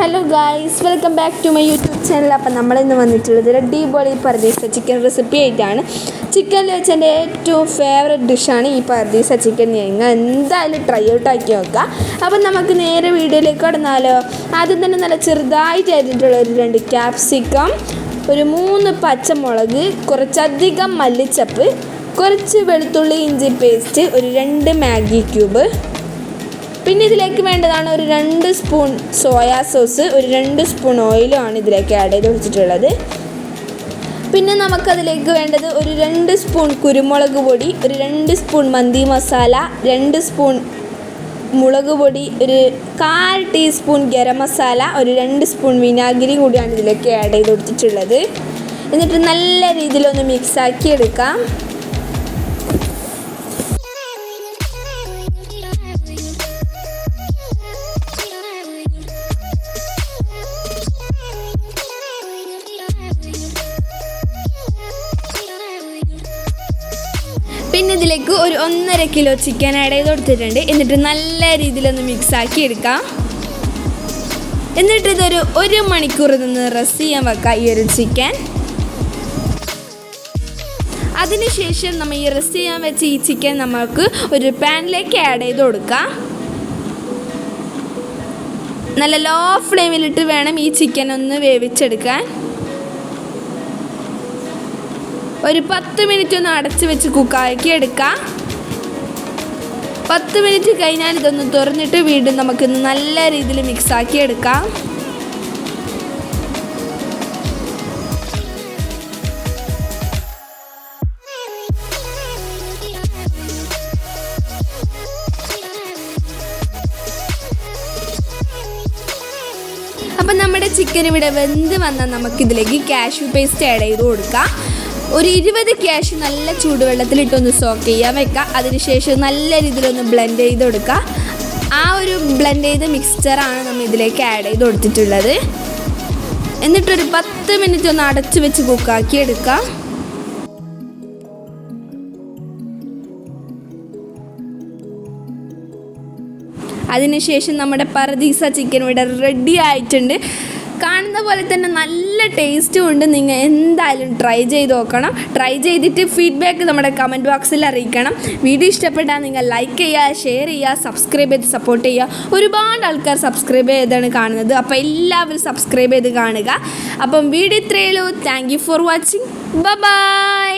Hello guys, welcome back to my YouTube channel. അപ്പം നമ്മളിന്ന് വന്നിട്ടുള്ളത് അടിപൊളി പർദീസ ചിക്കൻ റെസിപ്പി ആയിട്ടാണ്. ചിക്കനിൽ വെച്ച് എൻ്റെ ഏറ്റവും ഫേവറേറ്റ് ഡിഷാണ് ഈ പർദീസ ചിക്കൻ. നിങ്ങൾ എന്തായാലും ട്രൈ ഔട്ട് ആക്കി നോക്കുക. അപ്പം നമുക്ക് നേരെ വീഡിയോയിലേക്ക് കടന്നാലോ. ആദ്യം തന്നെ നല്ല ചെറുതായിട്ട് അരിഞ്ഞിട്ടുള്ള ഒരു 2 ക്യാപ്സിക്കം, ഒരു 3 പച്ചമുളക്, കുറച്ചധികം മല്ലിച്ചപ്പ്, കുറച്ച് വെളുത്തുള്ളി ഇഞ്ചി പേസ്റ്റ്, ഒരു 2 മാഗി ക്യൂബ്. പിന്നെ ഇതിലേക്ക് വേണ്ടതാണ് ഒരു 2 സ്പൂൺ സോയാ സോസ്, ഒരു 2 സ്പൂൺ ഓയിലുമാണ് ഇതിലേക്ക് ആഡ് ചെയ്ത് വെച്ചിട്ടുള്ളത്. പിന്നെ നമുക്കതിലേക്ക് വേണ്ടത് ഒരു 2 സ്പൂൺ കുരുമുളക് പൊടി, ഒരു 2 സ്പൂൺ മന്തി മസാല, 2 സ്പൂൺ മുളക് പൊടി, ഒരു 1/4 ടീസ്പൂൺ ഗരം മസാല, ഒരു 2 സ്പൂൺ വിനാഗിരി കൂടിയാണ് ഇതിലേക്ക് ആഡ് ചെയ്ത് കൊടുത്തിട്ടുള്ളത്. എന്നിട്ട് നല്ല രീതിയിലൊന്ന് മിക്സാക്കി എടുക്കാം. പിന്നെ ഇതിലേക്ക് ഒരു 1.5 കിലോ ചിക്കൻ ആഡ് ചെയ്ത് കൊടുത്തിട്ടുണ്ട്. എന്നിട്ട് നല്ല രീതിയിലൊന്ന് മിക്സാക്കി എടുക്കാം. എന്നിട്ട് ഇതൊരു 1 മണിക്കൂർ നിന്ന് റെസ്റ്റ് ചെയ്യാൻ വെക്കാം ഈ ഒരു ചിക്കൻ. അതിനുശേഷം നമ്മൾ ഈ റെസ്റ്റ് ചെയ്യാൻ വെച്ച ഈ ചിക്കൻ നമുക്ക് ഒരു പാനിലേക്ക് ആഡ് ചെയ്ത് കൊടുക്കാം. നല്ല ലോ ഫ്ലെയിമിലിട്ട് വേണം ഈ ചിക്കൻ ഒന്ന് വേവിച്ചെടുക്കാൻ. ഒരു 10 മിനിറ്റ് ഒന്ന് അടച്ച് വെച്ച് കുക്കാക്കി എടുക്കാം. 10 മിനിറ്റ് കഴിഞ്ഞാൽ ഇതൊന്ന് തുറന്നിട്ട് വീണ്ടും നമുക്കിന്ന് നല്ല രീതിയിൽ മിക്സാക്കി എടുക്കാം. അപ്പം നമ്മുടെ ചിക്കൻ ഇവിടെ വെന്ത് വന്നാൽ നമുക്കിതിലേക്ക് കാഷ്യൂ പേസ്റ്റ് ആഡ് ചെയ്ത് കൊടുക്കാം. ഒരു 20 കാഷ്യൂ നല്ല ചൂടുവെള്ളത്തിലിട്ടൊന്ന് സോക്ക് ചെയ്യാൻ വെക്കുക. അതിനുശേഷം നല്ല രീതിയിലൊന്ന് ബ്ലെൻഡ് ചെയ്ത് കൊടുക്കുക. ആ ഒരു ബ്ലെൻഡ് ചെയ്ത മിക്സ്ചറാണ് നമ്മൾ ഇതിലേക്ക് ആഡ് ചെയ്ത് കൊടുത്തിട്ടുള്ളത്. എന്നിട്ടൊരു 10 മിനിറ്റ് ഒന്ന് അടച്ച് വെച്ച് കുക്കാക്കി എടുക്കാം. അതിനുശേഷം നമ്മുടെ പർദീസ ചിക്കൻ ഇവിടെ റെഡി ആയിട്ടുണ്ട്. കാണുന്ന പോലെ തന്നെ നല്ല ടേസ്റ്റും ഉണ്ട്. നിങ്ങൾ എന്തായാലും ട്രൈ ചെയ്ത് നോക്കണം. ട്രൈ ചെയ്തിട്ട് ഫീഡ്ബാക്ക് നമ്മുടെ കമൻറ്റ് ബോക്സിൽ അറിയിക്കണം. വീഡിയോ ഇഷ്ടപ്പെട്ടാൽ നിങ്ങൾ ലൈക്ക് ചെയ്യുക, ഷെയർ ചെയ്യുക, സബ്സ്ക്രൈബ് ചെയ്ത് സപ്പോർട്ട് ചെയ്യുക. ഒരുപാട് ആൾക്കാർ സബ്സ്ക്രൈബ് ചെയ്താണ് കാണുന്നത്. അപ്പോൾ എല്ലാവരും സബ്സ്ക്രൈബ് ചെയ്ത് കാണുക. അപ്പം വീഡിയോ ഇത്രയേ ഉള്ളൂ. Thank you for watching. By.